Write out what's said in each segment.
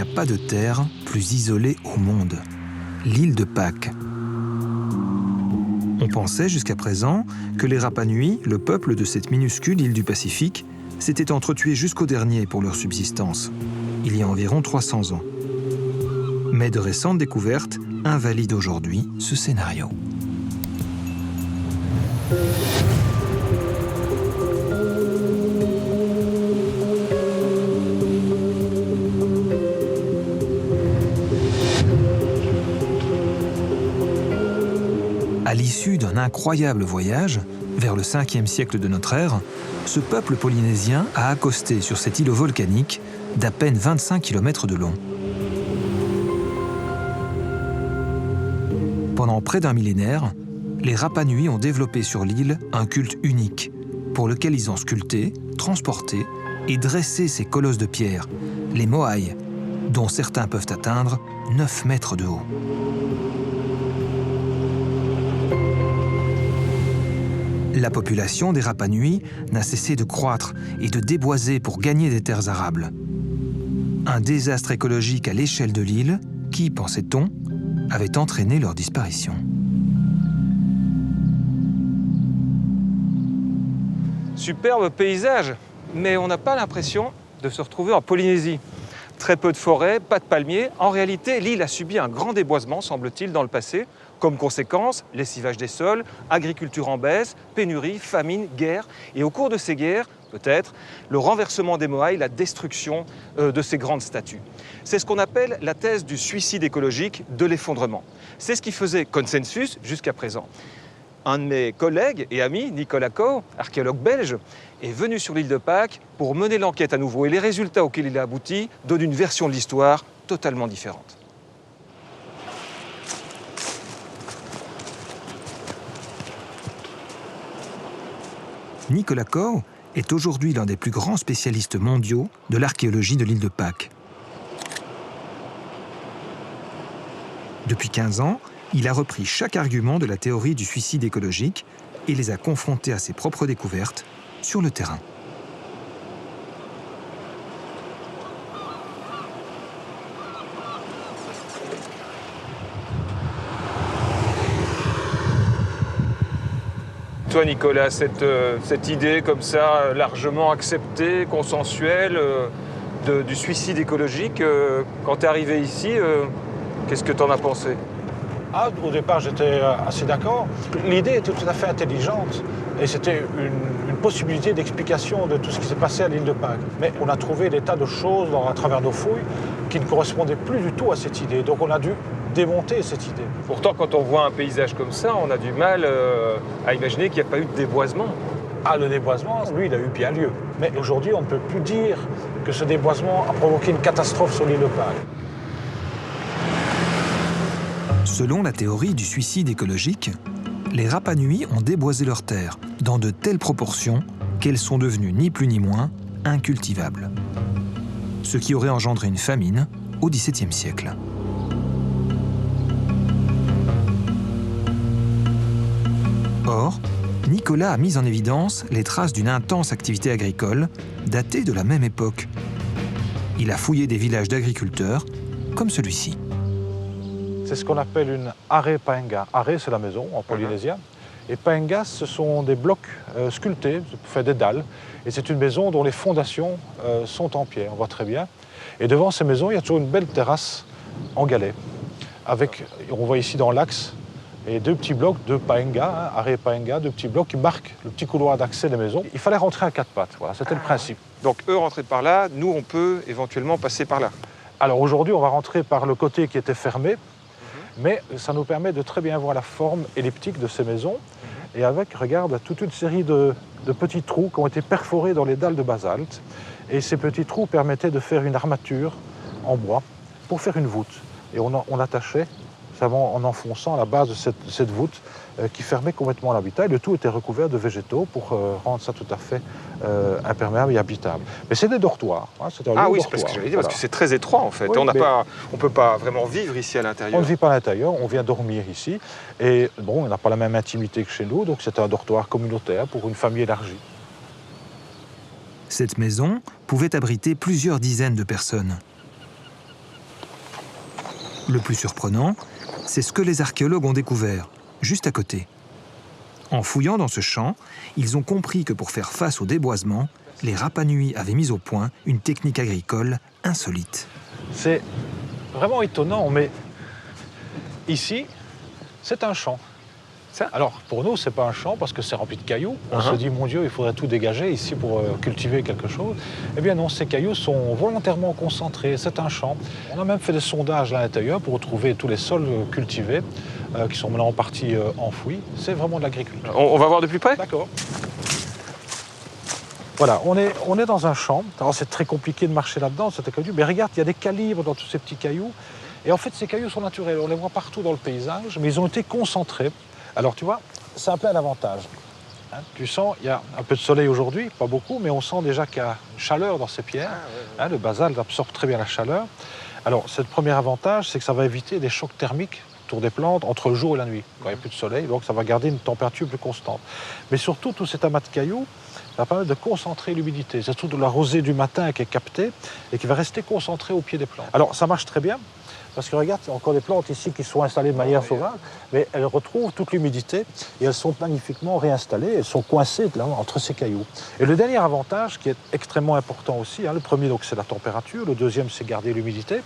a pas de terre plus isolée au monde, l'île de Pâques. On pensait jusqu'à présent que les Rapa Nui, le peuple de cette minuscule île du Pacifique, s'étaient entretués jusqu'au dernier pour leur subsistance, il y a environ 300 ans. Mais de récentes découvertes invalident aujourd'hui ce scénario. À l'issue d'un incroyable voyage, vers le 5e siècle de notre ère, ce peuple polynésien a accosté sur cet îlot volcanique d'à peine 25 km de long. Pendant près d'un millénaire, les Rapa Nui ont développé sur l'île un culte unique, pour lequel ils ont sculpté, transporté et dressé ces colosses de pierre, les moai, dont certains peuvent atteindre 9 mètres de haut. La population des Rapa Nui n'a cessé de croître et de déboiser pour gagner des terres arables. Un désastre écologique à l'échelle de l'île qui, pensait-on, avait entraîné leur disparition. Superbe paysage, mais on n'a pas l'impression de se retrouver en Polynésie. Très peu de forêts, pas de palmiers. En réalité, l'île a subi un grand déboisement, semble-t-il, dans le passé. Comme conséquence, lessivage des sols, agriculture en baisse, pénurie, famine, guerre. Et au cours de ces guerres, peut-être, le renversement des moai, la destruction de ces grandes statues. C'est ce qu'on appelle la thèse du suicide écologique, de l'effondrement. C'est ce qui faisait consensus jusqu'à présent. Un de mes collègues et amis, Nicolas Coe, archéologue belge, est venu sur l'île de Pâques pour mener l'enquête à nouveau. Et les résultats auxquels il a abouti donnent une version de l'histoire totalement différente. Nicolas Coe est aujourd'hui l'un des plus grands spécialistes mondiaux de l'archéologie de l'île de Pâques. Depuis 15 ans, il a repris chaque argument de la théorie du suicide écologique et les a confrontés à ses propres découvertes sur le terrain. Toi, Nicolas, cette idée comme ça, largement acceptée, consensuelle, du suicide écologique, quand tu es arrivé ici, qu'est-ce que tu en as pensé ? Au départ, j'étais assez d'accord. L'idée était tout à fait intelligente et c'était une possibilité d'explication de tout ce qui s'est passé à l'île de Pâques. Mais on a trouvé des tas de choses à travers nos fouilles qui ne correspondaient plus du tout à cette idée. Donc on a dû démonter cette idée. Pourtant, quand on voit un paysage comme ça, on a du mal à imaginer qu'il n'y a pas eu de déboisement. Ah, le déboisement, lui, il a eu bien lieu. Mais aujourd'hui, on ne peut plus dire que ce déboisement a provoqué une catastrophe sur l'île de Pâques. Selon la théorie du suicide écologique, les Rapa Nui ont déboisé leurs terres dans de telles proportions qu'elles sont devenues ni plus ni moins incultivables. Ce qui aurait engendré une famine au XVIIe siècle. Or, Nicolas a mis en évidence les traces d'une intense activité agricole datée de la même époque. Il a fouillé des villages d'agriculteurs comme celui-ci. C'est ce qu'on appelle une are paenga. Are, c'est la maison en polynésien. Et paenga, ce sont des blocs sculptés, faits des dalles. Et c'est une maison dont les fondations sont en pierre, on voit très bien. Et devant ces maisons, il y a toujours une belle terrasse en galets. Avec, on voit ici dans l'axe, et deux petits blocs de paenga, are paenga, deux petits blocs qui marquent le petit couloir d'accès des maisons. Il fallait rentrer à quatre pattes, voilà, c'était le principe. Donc eux rentraient par là, nous on peut éventuellement passer par là. Alors aujourd'hui, on va rentrer par le côté qui était fermé, mais ça nous permet de très bien voir la forme elliptique de ces maisons. Et avec, regarde, toute une série de petits trous qui ont été perforés dans les dalles de basalte. Et ces petits trous permettaient de faire une armature en bois pour faire une voûte. Et on attachait, en enfonçant la base de cette voûte qui fermait complètement l'habitat. Et le tout était recouvert de végétaux pour rendre ça tout à fait imperméable et habitable. Mais c'est des dortoirs. Hein, c'est un oui, dortoir, c'est parce que j'allais dire, voilà. parce que c'est très étroit en fait. Oui, On ne peut pas vraiment vivre ici à l'intérieur. On ne vit pas à l'intérieur, on vient dormir ici. Et bon, on n'a pas la même intimité que chez nous, donc c'est un dortoir communautaire pour une famille élargie. Cette maison pouvait abriter plusieurs dizaines de personnes. Le plus surprenant, c'est ce que les archéologues ont découvert, juste à côté. En fouillant dans ce champ, ils ont compris que pour faire face au déboisement, les Rapa-Nui avaient mis au point une technique agricole insolite. C'est vraiment étonnant, mais ici, c'est un champ. Alors, pour nous, ce n'est pas un champ parce que c'est rempli de cailloux. On se dit, mon Dieu, il faudrait tout dégager ici pour cultiver quelque chose. Eh bien non, ces cailloux sont volontairement concentrés. C'est un champ. On a même fait des sondages à l'intérieur pour retrouver tous les sols cultivés qui sont maintenant en partie enfouis. C'est vraiment de l'agriculture. On va voir de plus près? D'accord. Voilà, on est dans un champ. Alors, c'est très compliqué de marcher là-dedans, c'est cailloux. Mais regarde, il y a des calibres dans tous ces petits cailloux. Et en fait, ces cailloux sont naturels. On les voit partout dans le paysage, mais ils ont été concentrés. Alors, tu vois, c'est un peu un avantage. Hein, tu sens, il y a un peu de soleil aujourd'hui, pas beaucoup, mais on sent déjà qu'il y a chaleur dans ces pierres. Hein, le basalte absorbe très bien la chaleur. Alors, ce premier avantage, c'est que ça va éviter des chocs thermiques autour des plantes entre le jour et la nuit, quand il n'y a plus de soleil. Donc, ça va garder une température plus constante. Mais surtout, tout cet amas de cailloux, ça va permettre de concentrer l'humidité. C'est surtout de la rosée du matin qui est captée et qui va rester concentrée au pied des plantes. Alors, ça marche très bien. Parce que regarde, il y a encore des plantes ici qui sont installées de manière sauvage, mais elles retrouvent toute l'humidité et elles sont magnifiquement réinstallées, elles sont coincées là, entre ces cailloux. Et le dernier avantage, qui est extrêmement important aussi, hein, le premier, c'est la température, le deuxième, c'est garder l'humidité,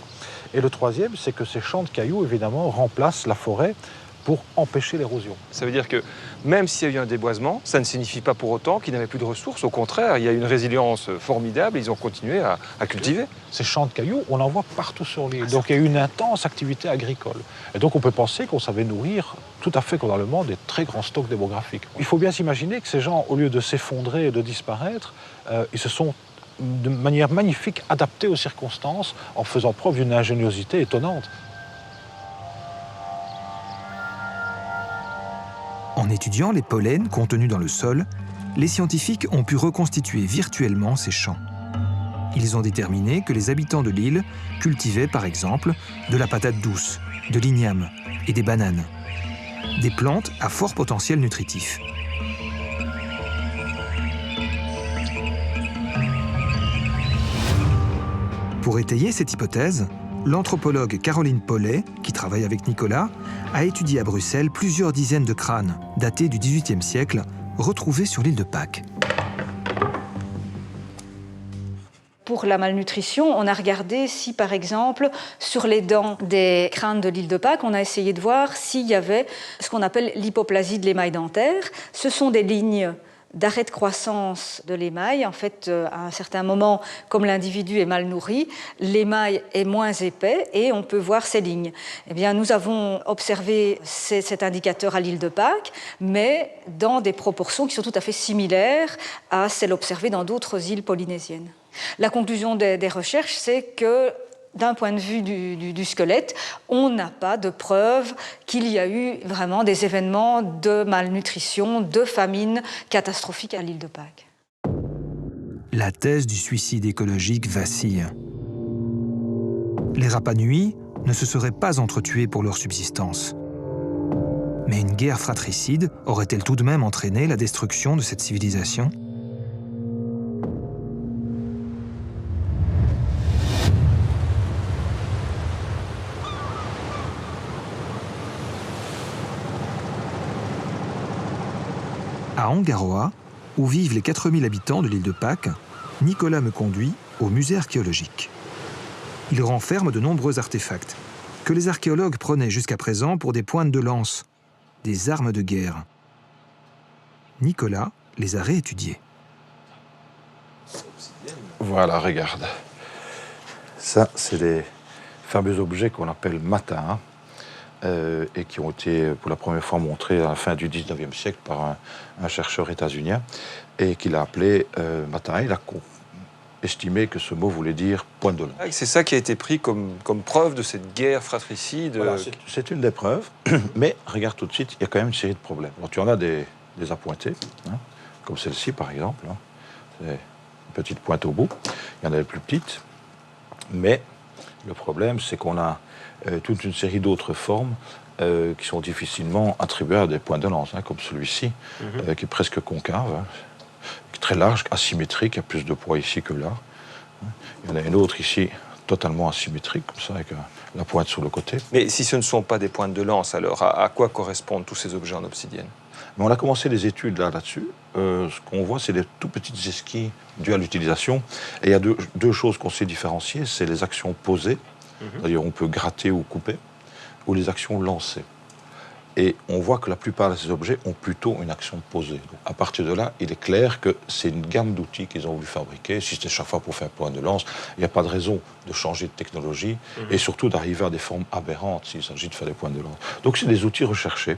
et le troisième, c'est que ces champs de cailloux, évidemment, remplacent la forêt pour empêcher l'érosion. Ça veut dire que même s'il y a eu un déboisement, ça ne signifie pas pour autant qu'ils n'avaient plus de ressources. Au contraire, il y a une résilience formidable, ils ont continué à cultiver. Ces champs de cailloux, on en voit partout sur l'île. Donc il y a eu une intense activité agricole. Et donc on peut penser qu'on savait nourrir tout à fait probablement des très grands stocks démographiques. Il faut bien s'imaginer que ces gens, au lieu de s'effondrer et de disparaître, ils se sont de manière magnifique adaptés aux circonstances en faisant preuve d'une ingéniosité étonnante. En étudiant les pollens contenus dans le sol, les scientifiques ont pu reconstituer virtuellement ces champs. Ils ont déterminé que les habitants de l'île cultivaient par exemple de la patate douce, de l'igname et des bananes. Des plantes à fort potentiel nutritif. Pour étayer cette hypothèse, l'anthropologue Caroline Paulet, qui travaille avec Nicolas, a étudié à Bruxelles plusieurs dizaines de crânes, datés du XVIIIe siècle, retrouvés sur l'île de Pâques. Pour la malnutrition, on a regardé si, par exemple, sur les dents des crânes de l'île de Pâques, on a essayé de voir s'il y avait ce qu'on appelle l'hypoplasie de l'émail dentaire. Ce sont des lignes d'arrêt de croissance de l'émail. En fait, à un certain moment, comme l'individu est mal nourri, l'émail est moins épais et on peut voir ces lignes. Eh bien, nous avons observé cet indicateur à l'île de Pâques, mais dans des proportions qui sont tout à fait similaires à celles observées dans d'autres îles polynésiennes. La conclusion des recherches, c'est que d'un point de vue du squelette, on n'a pas de preuve qu'il y a eu vraiment des événements de malnutrition, de famine catastrophique à l'île de Pâques. La thèse du suicide écologique vacille. Les Rapa-Nui ne se seraient pas entretués pour leur subsistance. Mais une guerre fratricide aurait-elle tout de même entraîné la destruction de cette civilisation ? À Angaroa, où vivent les 4000 habitants de l'île de Pâques, Nicolas me conduit au musée archéologique. Il renferme de nombreux artefacts que les archéologues prenaient jusqu'à présent pour des pointes de lance, des armes de guerre. Nicolas les a réétudiés. Voilà, regarde. Ça, c'est des fameux objets qu'on appelle matins. Et qui ont été pour la première fois montrés à la fin du 19e siècle par un chercheur états-unien et qu'il a appelé matin. Il a estimé que ce mot voulait dire point de lance. C'est ça qui a été pris comme preuve de cette guerre fratricide. Voilà, c'est une des preuves, mais regarde tout de suite, il y a quand même une série de problèmes. Alors, tu en as des appointées, hein, comme celle-ci par exemple. Hein. C'est une petite pointe au bout. Il y en a des plus petites, mais le problème, c'est qu'on a toute une série d'autres formes qui sont difficilement attribuées à des points de lance, hein, comme celui-ci, qui est presque concave, hein, très large, asymétrique, il y a plus de poids ici que là. Il y en a une autre ici, totalement asymétriques, comme ça, avec la pointe sur le côté. Mais si ce ne sont pas des pointes de lance, alors à quoi correspondent tous ces objets en obsidienne? Mais on a commencé les études là-dessus. Ce qu'on voit, c'est des tout petites esquilles dues à l'utilisation. Et il y a deux choses qu'on sait différencier, c'est les actions posées, c'est-à-dire on peut gratter ou couper, ou les actions lancées. Et on voit que la plupart de ces objets ont plutôt une action posée. Donc, à partir de là, il est clair que c'est une gamme d'outils qu'ils ont voulu fabriquer. Si c'était chaque fois pour faire point de lance, il n'y a pas de raison de changer de technologie et surtout d'arriver à des formes aberrantes s'il s'agit de faire des points de lance. Donc c'est des outils recherchés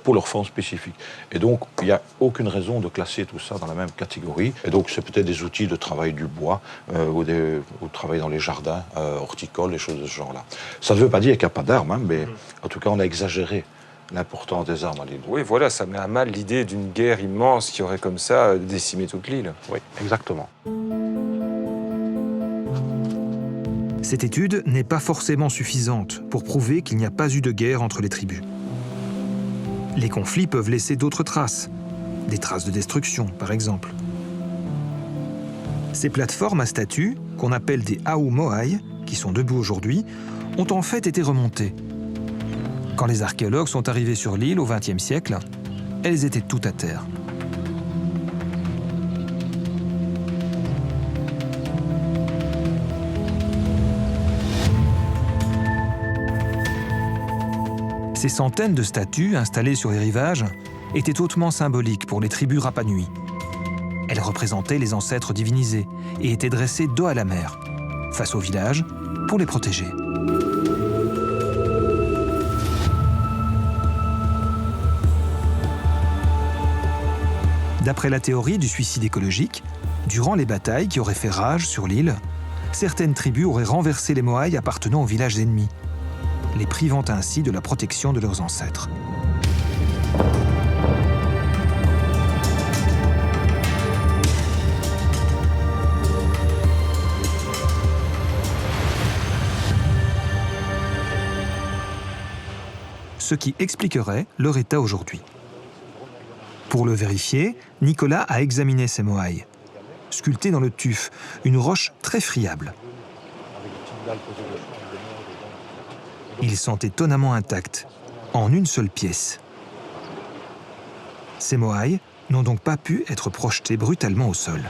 pour leur forme spécifique. Et donc, il n'y a aucune raison de classer tout ça dans la même catégorie. Et donc, c'est peut-être des outils de travail du bois ou de travail dans les jardins horticoles, des choses de ce genre-là. Ça ne veut pas dire qu'il n'y a pas d'armes, hein, mais en tout cas, on a exagéré l'importance des armes à l'île. Oui, voilà, ça met à mal l'idée d'une guerre immense qui aurait comme ça décimé toute l'île. Oui, exactement. Cette étude n'est pas forcément suffisante pour prouver qu'il n'y a pas eu de guerre entre les tribus. Les conflits peuvent laisser d'autres traces, des traces de destruction par exemple. Ces plateformes à statues, qu'on appelle des Au Moai, qui sont debout aujourd'hui, ont en fait été remontées. Quand les archéologues sont arrivés sur l'île au XXe siècle, elles étaient toutes à terre. Ces centaines de statues installées sur les rivages étaient hautement symboliques pour les tribus Rapa Nui. Elles représentaient les ancêtres divinisés et étaient dressées dos à la mer, face au village, pour les protéger. D'après la théorie du suicide écologique, durant les batailles qui auraient fait rage sur l'île, certaines tribus auraient renversé les Moai appartenant aux villages ennemis, les privant ainsi de la protection de leurs ancêtres. Ce qui expliquerait leur état aujourd'hui. Pour le vérifier, Nicolas a examiné ces Moai, sculptés dans le tuf, une roche très friable. Ils sont étonnamment intacts, en une seule pièce. Ces Moai n'ont donc pas pu être projetés brutalement au sol.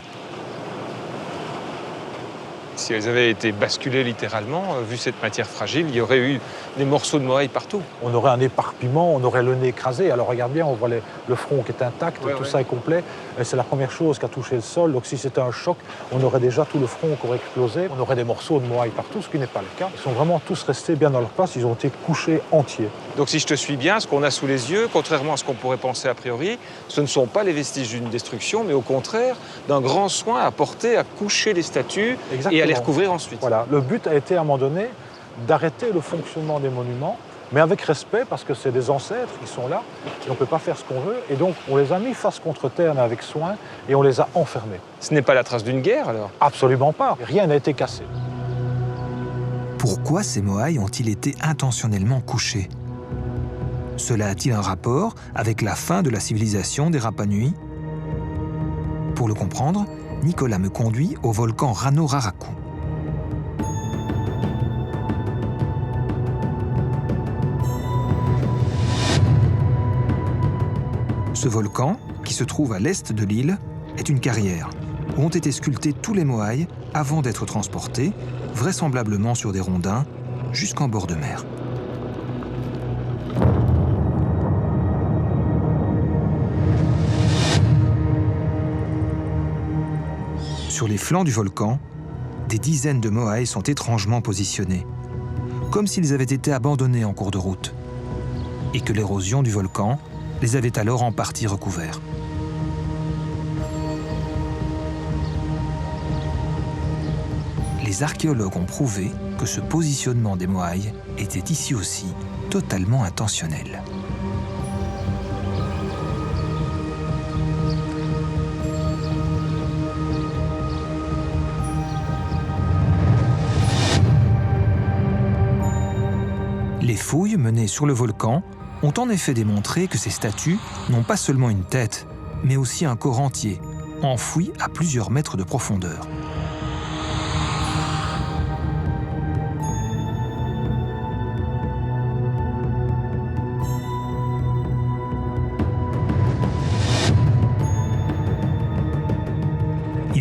Si elles avaient été basculées littéralement, vu cette matière fragile, il y aurait eu des morceaux de Moai partout. On aurait un éparpillement, on aurait le nez écrasé. Alors regarde bien, on voit le front qui est intact, tout ça est complet. Et c'est la première chose qui a touché le sol. Donc si c'était un choc, on aurait déjà tout le front qui aurait explosé. On aurait des morceaux de Moai partout, ce qui n'est pas le cas. Ils sont vraiment tous restés bien dans leur place, ils ont été couchés entiers. Donc si je te suis bien, ce qu'on a sous les yeux, contrairement à ce qu'on pourrait penser a priori, ce ne sont pas les vestiges d'une destruction, mais au contraire d'un grand soin apporté à coucher les statues et à les recouvrir ensuite. Voilà, le but a été à un moment donné d'arrêter le fonctionnement des monuments, mais avec respect, parce que c'est des ancêtres qui sont là, et on ne peut pas faire ce qu'on veut, et donc on les a mis face contre terre, mais avec soin, et on les a enfermés. Ce n'est pas la trace d'une guerre, alors? Absolument pas, rien n'a été cassé. Pourquoi ces Moai ont-ils été intentionnellement couchés? Cela a-t-il un rapport avec la fin de la civilisation des Rapa Nui? Pour le comprendre, Nicolas me conduit au volcan Rano Raraku. Ce volcan, qui se trouve à l'est de l'île, est une carrière où ont été sculptés tous les Moai avant d'être transportés, vraisemblablement sur des rondins, jusqu'en bord de mer. Sur les flancs du volcan, des dizaines de Moai sont étrangement positionnés, comme s'ils avaient été abandonnés en cours de route, et que l'érosion du volcan les avait alors en partie recouverts. Les archéologues ont prouvé que ce positionnement des Moai était ici aussi totalement intentionnel. Les fouilles menées sur le volcan ont en effet démontré que ces statues n'ont pas seulement une tête, mais aussi un corps entier, enfoui à plusieurs mètres de profondeur.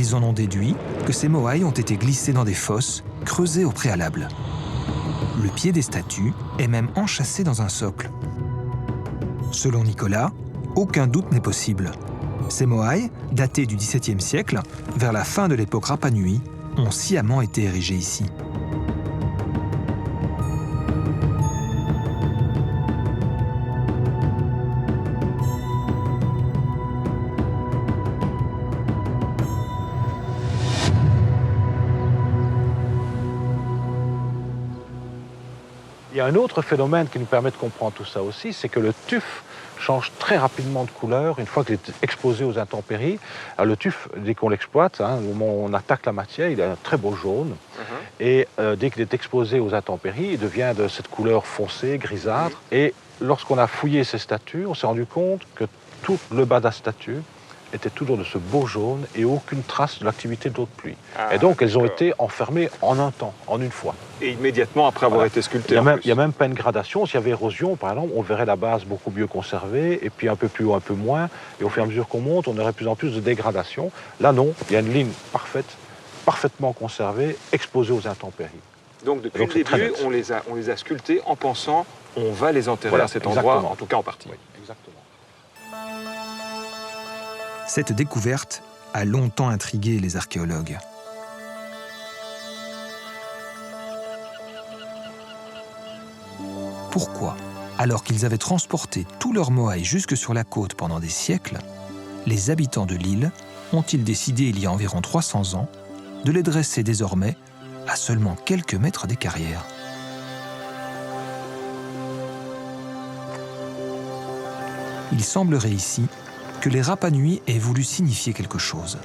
Ils en ont déduit que ces moailles ont été glissées dans des fosses creusées au préalable. Le pied des statues est même enchâssé dans un socle. Selon Nicolas, aucun doute n'est possible. Ces moailles, datées du XVIIe siècle, vers la fin de l'époque Rapa Nui, ont sciemment été érigées ici. Il y a un autre phénomène qui nous permet de comprendre tout ça aussi, c'est que le tuf change très rapidement de couleur une fois qu'il est exposé aux intempéries. Alors le tuf, dès qu'on l'exploite, au moment où on attaque la matière, il a un très beau jaune. Et dès qu'il est exposé aux intempéries, il devient de cette couleur foncée, grisâtre. Et lorsqu'on a fouillé ces statues, on s'est rendu compte que tout le bas de la statue était toujours de ce beau jaune et aucune trace de l'activité de l'eau de pluie. Et donc elles ont été enfermées en un temps, en une fois. Et immédiatement après avoir été sculptées. Il y a même pas une gradation. S'il y avait érosion, par exemple, on verrait la base beaucoup mieux conservée, et puis un peu plus haut, un peu moins. Et au fur et à mesure qu'on monte, on aurait de plus en plus de dégradation. Là, non, il y a une ligne parfaite, parfaitement conservée, exposée aux intempéries. Donc depuis le début, on les a sculptés en pensant on va les enterrer à cet endroit, en tout cas en partie. Oui, exactement. Cette découverte a longtemps intrigué les archéologues. Pourquoi, alors qu'ils avaient transporté tous leurs moailles jusque sur la côte pendant des siècles, les habitants de l'île ont-ils décidé il y a environ 300 ans de les dresser désormais à seulement quelques mètres des carrières? Il semblerait ici que les Rapa Nui aient voulu signifier quelque chose.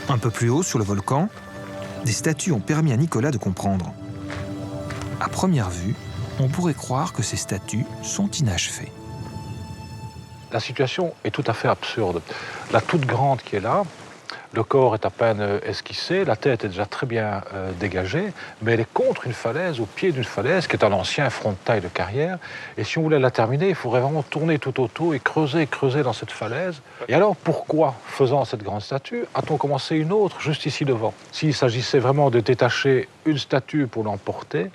Un peu plus haut, sur le volcan, des statues ont permis à Nicolas de comprendre. À première vue, on pourrait croire que ces statues sont inachevées. La situation est tout à fait absurde. La toute grande qui est là, le corps est à peine esquissé, la tête est déjà très bien dégagée, mais elle est contre une falaise, au pied d'une falaise, qui est un ancien front de taille de carrière. Et si on voulait la terminer, il faudrait vraiment tourner tout autour et creuser dans cette falaise. Et alors, pourquoi, faisant cette grande statue, a-t-on commencé une autre juste ici devant? S'il s'agissait vraiment de détacher une statue pour l'emporter,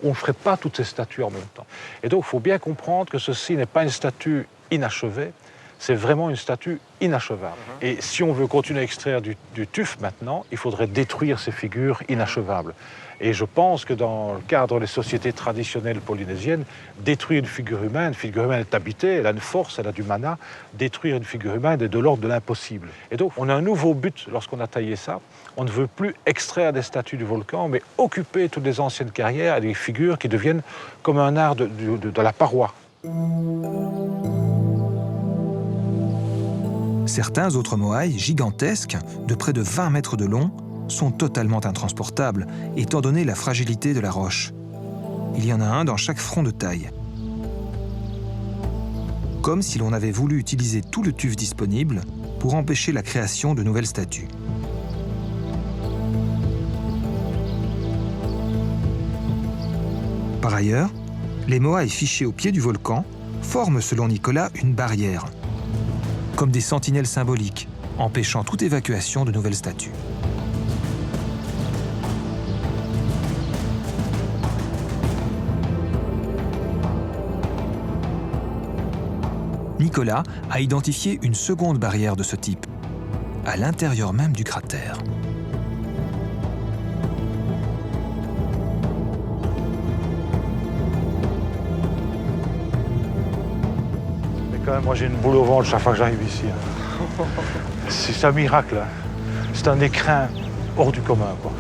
on ne ferait pas toutes ces statues en même temps. Et donc, il faut bien comprendre que ceci n'est pas une statue inachevée, c'est vraiment une statue inachevable. Et si on veut continuer à extraire du tuf maintenant, il faudrait détruire ces figures inachevables. Et je pense que dans le cadre des sociétés traditionnelles polynésiennes, détruire une figure humaine est habitée, elle a une force, elle a du mana, détruire une figure humaine est de l'ordre de l'impossible. Et donc, on a un nouveau but lorsqu'on a taillé ça. On ne veut plus extraire des statues du volcan, mais occuper toutes les anciennes carrières et des figures qui deviennent comme un art de la paroi. Certains autres moailles gigantesques, de près de 20 mètres de long, sont totalement intransportables, étant donné la fragilité de la roche. Il y en a un dans chaque front de taille. Comme si l'on avait voulu utiliser tout le tuf disponible pour empêcher la création de nouvelles statues. Par ailleurs, les moailles fichées au pied du volcan forment, selon Nicolas, une barrière, comme des sentinelles symboliques, empêchant toute évacuation de nouvelles statues. Nicolas a identifié une seconde barrière de ce type, à l'intérieur même du cratère. Mais quand même, moi j'ai une boule au ventre chaque fois que j'arrive ici. C'est un miracle. C'est un écrin hors du commun, quoi.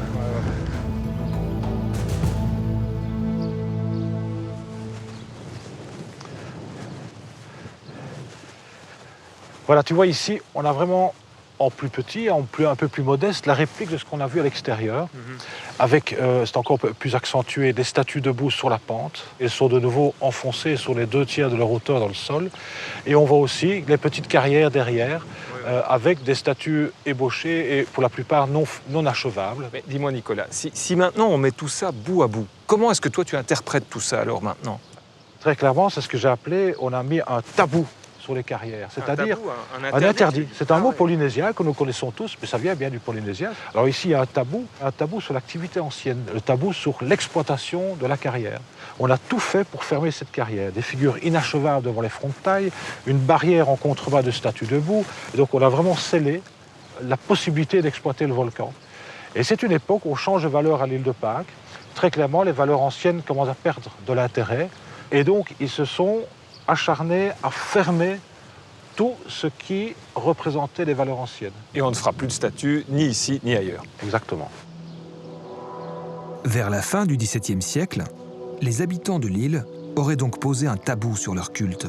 Voilà, tu vois ici, on a vraiment en plus petit, un peu plus modeste, la réplique de ce qu'on a vu à l'extérieur, avec, c'est encore plus accentué, des statues debout sur la pente. Elles sont de nouveau enfoncées sur les 2/3 de leur hauteur dans le sol. Et on voit aussi les petites carrières derrière, avec des statues ébauchées et pour la plupart non achevables. Mais dis-moi Nicolas, si maintenant on met tout ça bout à bout, comment est-ce que toi tu interprètes tout ça alors maintenant? Très clairement, c'est ce que j'ai appelé, on a mis un tabou sur les carrières. Un C'est-à-dire tabou, un un interdit. C'est un Ah mot ouais. polynésien que nous connaissons tous, mais ça vient bien du polynésien. Alors ici, il y a un tabou sur l'activité ancienne, le tabou sur l'exploitation de la carrière. On a tout fait pour fermer cette carrière. Des figures inachevables devant les frontailles, une barrière en contrebas de statues debout. Et donc on a vraiment scellé la possibilité d'exploiter le volcan. Et c'est une époque où on change de valeur à l'île de Pâques. Très clairement, les valeurs anciennes commencent à perdre de l'intérêt. Et donc, ils se sont acharnés à fermer tout ce qui représentait les valeurs anciennes. Et on ne fera plus de statues ni ici ni ailleurs. Exactement. Vers la fin du XVIIe siècle, les habitants de l'île auraient donc posé un tabou sur leur culte.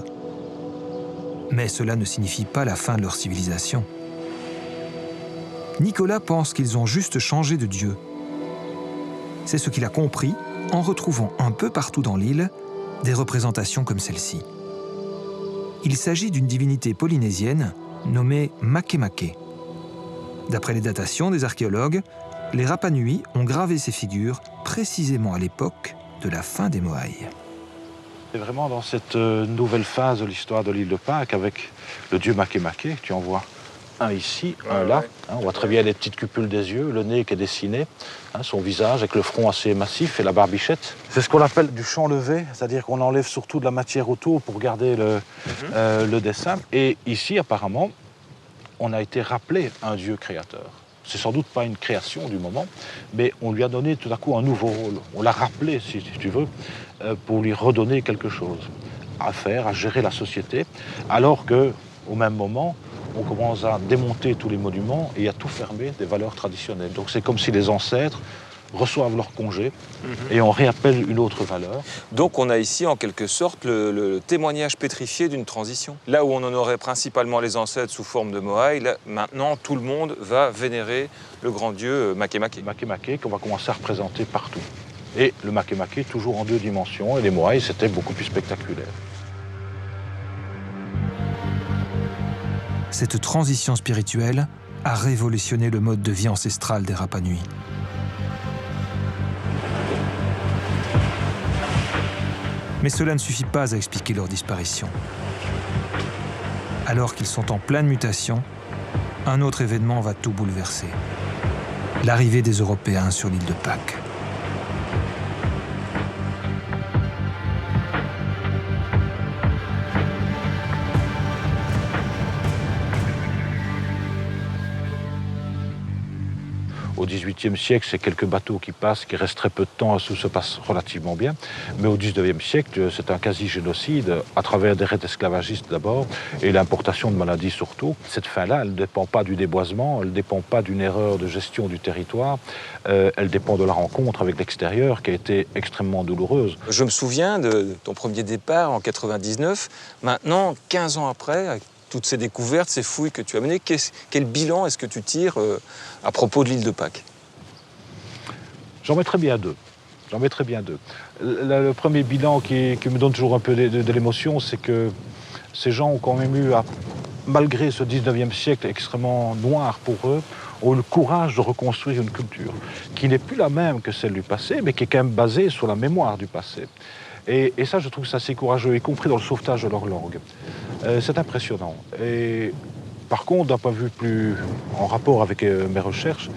Mais cela ne signifie pas la fin de leur civilisation. Nicolas pense qu'ils ont juste changé de Dieu. C'est ce qu'il a compris en retrouvant un peu partout dans l'île des représentations comme celle-ci. Il s'agit d'une divinité polynésienne nommée Makemake. D'après les datations des archéologues, les Rapa Nui ont gravé ces figures précisément à l'époque de la fin des Moaïs. C'est vraiment dans cette nouvelle phase de l'histoire de l'île de Pâques avec le dieu Makemake. Tu en vois un ici, un là. On voit très bien les petites cupules des yeux, le nez qui est dessiné, son visage avec le front assez massif et la barbichette. C'est ce qu'on appelle du champ levé, c'est-à-dire qu'on enlève surtout de la matière autour pour garder le dessin. Et ici, apparemment, on a été rappelé un dieu créateur. C'est sans doute pas une création du moment, mais on lui a donné tout à coup un nouveau rôle. On l'a rappelé, si tu veux, pour lui redonner quelque chose à faire, à gérer la société, alors qu'au même moment, on commence à démonter tous les monuments et à tout fermer des valeurs traditionnelles. Donc c'est comme si les ancêtres reçoivent leur congé et on réappelle une autre valeur. Donc on a ici en quelque sorte le témoignage pétrifié d'une transition. Là où on honorait principalement les ancêtres sous forme de Moai, là, maintenant tout le monde va vénérer le grand dieu Makemake. Makemake qu'on va commencer à représenter partout. Et le Makemake toujours en 2 dimensions et les Moai c'était beaucoup plus spectaculaire. Cette transition spirituelle a révolutionné le mode de vie ancestral des Rapa Nui. Mais cela ne suffit pas à expliquer leur disparition. Alors qu'ils sont en pleine mutation, un autre événement va tout bouleverser. L'arrivée des Européens sur l'île de Pâques. Au XVIIIe siècle, c'est quelques bateaux qui passent, qui restent très peu de temps, tout se passe relativement bien. Mais au XIXe siècle, c'est un quasi-génocide, à travers des raids esclavagistes d'abord, et l'importation de maladies surtout. Cette fin-là, elle ne dépend pas du déboisement, elle ne dépend pas d'une erreur de gestion du territoire, elle dépend de la rencontre avec l'extérieur, qui a été extrêmement douloureuse. Je me souviens de ton premier départ en 99. Maintenant, 15 ans après, avec toutes ces découvertes, ces fouilles que tu as menées, quel bilan est-ce que tu tires à propos de l'île de Pâques? J'en mettrais bien 2. Le premier bilan qui me donne toujours un peu de l'émotion, c'est que ces gens ont quand même eu, malgré ce 19e siècle extrêmement noir pour eux, ont eu le courage de reconstruire une culture qui n'est plus la même que celle du passé, mais qui est quand même basée sur la mémoire du passé. Et ça, je trouve ça assez courageux, y compris dans le sauvetage de leur langue. C'est impressionnant. Et par contre, d'un point de vue plus en rapport avec mes recherches,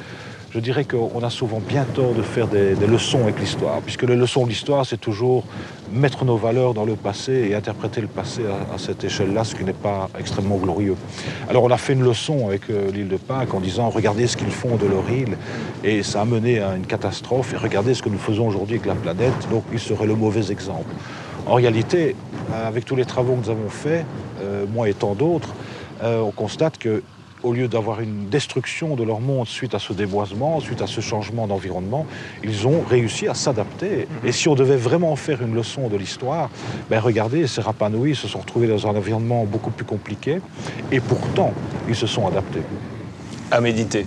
je dirais qu'on a souvent bien tort de faire des leçons avec l'histoire, puisque les leçons de l'histoire, c'est toujours mettre nos valeurs dans le passé et interpréter le passé à cette échelle-là, ce qui n'est pas extrêmement glorieux. Alors on a fait une leçon avec l'île de Pâques en disant « Regardez ce qu'ils font de leur île », et ça a mené à une catastrophe, et regardez ce que nous faisons aujourd'hui avec la planète, donc il serait le mauvais exemple. En réalité, avec tous les travaux que nous avons faits, moi et tant d'autres, on constate que au lieu d'avoir une destruction de leur monde suite à ce déboisement, suite à ce changement d'environnement, ils ont réussi à s'adapter. Et si on devait vraiment faire une leçon de l'histoire, regardez, ces Rapa Nui se sont retrouvés dans un environnement beaucoup plus compliqué, et pourtant, ils se sont adaptés. À méditer.